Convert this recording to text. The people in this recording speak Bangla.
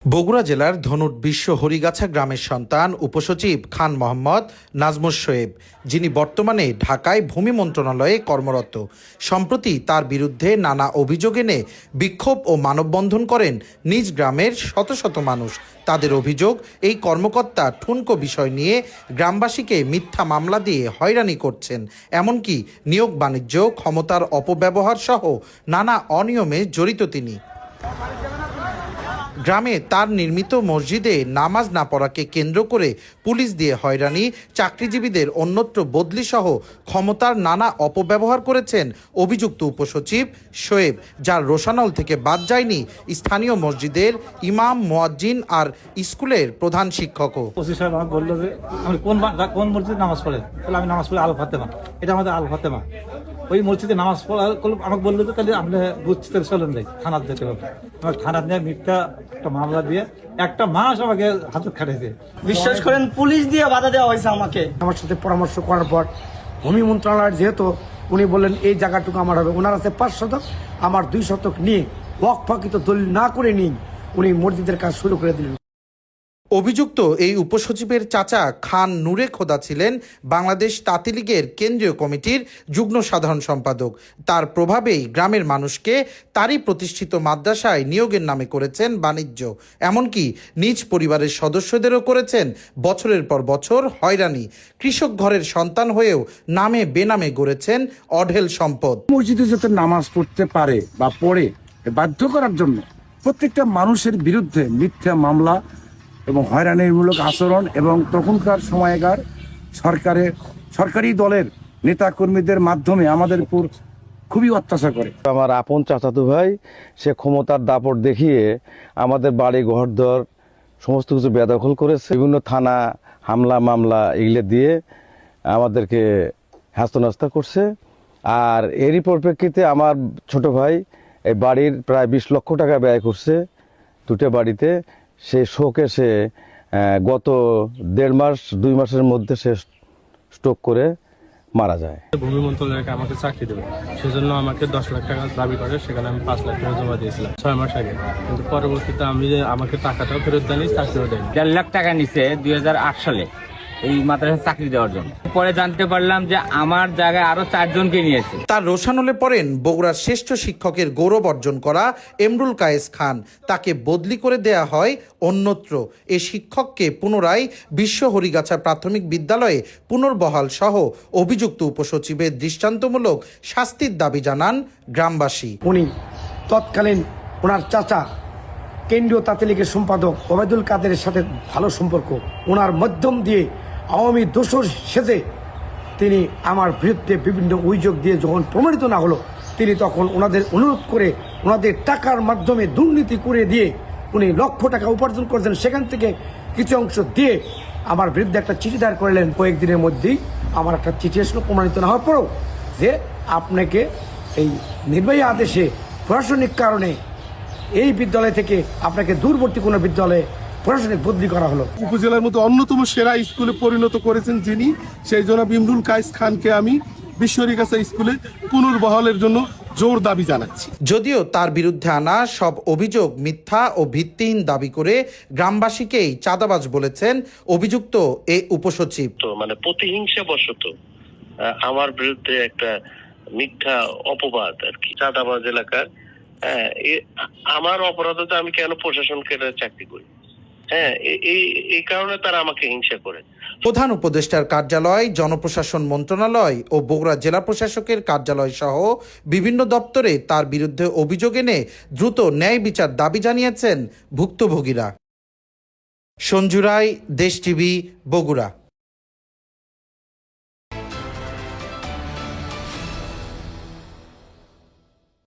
বগুড়া জেলার ধনুট বিশ্ব হরিগাছা গ্রামের সন্তান উপসচিব খান মোহাম্মদ নাজমুস শোয়েব, যিনি বর্তমানে ঢাকায় ভূমি মন্ত্রণালয়ে কর্মরত। সম্প্রতি তার বিরুদ্ধে নানা অভিযোগ এনে বিক্ষোভ ও মানববন্ধন করেন নিজ গ্রামের শত শত মানুষ। তাদের অভিযোগ, এই কর্মকর্তা ঠুনকো বিষয় নিয়ে গ্রামবাসীকে মিথ্যা মামলা দিয়ে হয়রানি করছেন, এমনকি নিয়োগ বাণিজ্য, ক্ষমতার অপব্যবহার সহ নানা অনিয়মে জড়িত তিনি। গ্রামে তার নির্মিত মসজিদে নামাজ না পড়াকে কেন্দ্র করে পুলিশ দিয়ে হয়রানি, চাকরিজীবীদের অন্যত্র বদলি সহ ক্ষমতার নানা অপব্যবহার করেছেন অভিযুক্ত উপসচিব শোয়েব, যার রোশানল থেকে বাদ যায়নি স্থানীয় মসজিদের ইমাম, মুয়াজ্জিন আর স্কুলের প্রধান শিক্ষকও। আমাকে বললো যে আমি কোন মসজিদে নামাজ পড়ে, তাহলে আমি নামাজ পড়ি আল ফাতেমা, এটা আমাদের আল ফাতেমা, ওই মসজিদে নামাজ পড়া আমাকে বললো যে তাহলে আপনি বুঝতে চলেন যাই থানার যেতে হবে। আমার থানার নিয়ে মিথ্যা একটা মামলা দিয়ে একটা মাস আমাকে হাতে খাটিয়েছে। বিশ্বাস করেন পুলিশ দিয়ে বাধা দেওয়া হয়েছে আমাকে। আমার সাথে পরামর্শ করার পর ভূমি মন্ত্রণালয়ের যেহেতু উনি বললেন এই জায়গাটুকু আমার হবে, ওনার আছে 5 শতক, আমার 2 শতক নিয়ে ওয়াকফাকৃত দলিল না করে নিয়ে উনি মসজিদের কাজ শুরু করে দিলেন। অভিযুক্ত এই উপসচিবের চাচা খান নূরে খোদা ছিলেন বাংলাদেশ তাঁতি লীগের কেন্দ্রীয় কমিটির যুগ্ম সাধারণ সম্পাদক। তার প্রভাবেই গ্রামের মানুষকে তারই প্রতিষ্ঠিত মাদ্রাসায় নিয়োগের নামে করেছেন বাণিজ্য, এমনকি নিজ পরিবারের সদস্যদেরও করেছেন বছরের পর বছর হয়রানি। কৃষক ঘরের সন্তান হয়েও নামে বেনামে গড়েছেন অঢেল সম্পদ। মসজিদে যাতে নামাজ পড়তে পারে বা পড়ে বাধ্য করার জন্য প্রত্যেকটা মানুষের বিরুদ্ধে মিথ্যা মামলা এবং হয়রানিমূলক আচরণ এবং তখনকার সময়কার সরকারি দলের নেতাকর্মীদের মাধ্যমে আমাদের উপর খুবই অত্যাচার করে। আমার আপন চাচাতো ভাই, সে ক্ষমতার দাপট দেখিয়ে আমাদের বাড়ি ঘরদর সমস্ত কিছু বেদখল করেছে। বিভিন্ন থানা হামলা মামলা এগুলো দিয়ে আমাদেরকে হ্যাস্তন্যস্ত করছে। আর এরই পরিপ্রেক্ষিতে আমার ছোট ভাই এই বাড়ির প্রায় 20 লক্ষ টাকা ব্যয় করছে দুটো বাড়িতে। সে শোকে সে গত 1.5 মাস 2 মাসের মধ্যে সে স্ট্রোক করে মারা যায়। ভূমি মন্ত্রণালয়কে আমাকে চাকরি দেবে, সেজন্য আমাকে 10 লাখ টাকা দাবি করে, সেখানে আমি 5 লাখ টাকা জমা দিয়েছিলাম 6 মাস আগে। কিন্তু পরবর্তীতে আমাকে টাকাটাও ফেরত দেয়নি, চাকরিও দেয়নি। 1.5 লাখ টাকা নিছে 2008 সালে এই মাদ্রাসায় চাকরি দেওয়ার জন্য। পরে জানতে পারলাম যে আমার জায়গায় আরো 4 জনকে নিয়েছে। তার রোশানলে পড়েন বগুড়ার শ্রেষ্ঠ শিক্ষকের গৌরব অর্জন করা এমরুল কায়েস খান। তাকে বদলি করে দেয়া হয় অন্যত্র। এ শিক্ষককে পুনরায় বিশ্ব হরিগাছা প্রাথমিক বিদ্যালয়ে পুনর্বহাল সহ অভিযুক্ত উপসচিবের দৃষ্টান্তমূলক শাস্তির দাবি জানান গ্রামবাসী। উনি তৎকালীন ওনার চাচা কেন্দ্রীয় তাঁতি লীগের সম্পাদক ওবায়দুল কাদেরের সাথে ভালো সম্পর্ক, ওনার মাধ্যম দিয়ে আওয়ামী দোসর সেজে তিনি আমার বিরুদ্ধে বিভিন্ন অভিযোগ দিয়ে যখন প্রমাণিত না হলো, তিনি তখন ওনাদের অনুরোধ করে ওনাদের টাকার মাধ্যমে দুর্নীতি করে দিয়ে উনি লক্ষ টাকা উপার্জন করেছেন। সেখান থেকে কিছু অংশ দিয়ে আমার বিরুদ্ধে একটা চিঠি দায়ের করলেন। কয়েকদিনের মধ্যেই আমার একটা চিঠি এসলো প্রমাণিত না হওয়ার পরেও, যে আপনাকে এই নির্বাহী আদেশে প্রশাসনিক কারণে এই বিদ্যালয় থেকে আপনাকে দূরবর্তী কোনো বিদ্যালয়ে প্রশাসনিক বদলি করা হলো। উপজেলার মধ্যে অন্যতম সেরা স্কুলে পরিণত করেছেন যিনি, সেই জনাব ইমরুল কায়েস খানকে আমি বিশ্ব হরিগাছা স্কুলে পুনর্বহালের জন্য জোর দাবি জানাচ্ছি। যদিও তার বিরুদ্ধে আনা সব অভিযোগ মিথ্যা ও ভিত্তিহীন দাবি করে গ্রামবাসীকেই চাঁদাবাজ বলেছেন অভিযুক্ত এই উপসচিব। মানে প্রতিহিংসা বশত আমার বিরুদ্ধে একটা মিথ্যা অপবাদ আর কি, চাঁদাবাজ এলাকার। আমার অপরাধ তো আমি কেন প্রশাসনকে চাকরি করি? এই কারণে তারা আমাকে হিংসা করে। প্রধান উপদেষ্টার কার্যালয়, জনপ্রশাসন মন্ত্রণালয় ও বগুড়া জেলা প্রশাসকের কার্যালয় সহ বিভিন্ন দপ্তরে তার বিরুদ্ধে অভিযোগ এনে দ্রুত ন্যায় বিচার দাবি জানিয়েছেন ভুক্তভোগীরা। সঞ্জু রায়, দেশ টিভি, বগুড়া।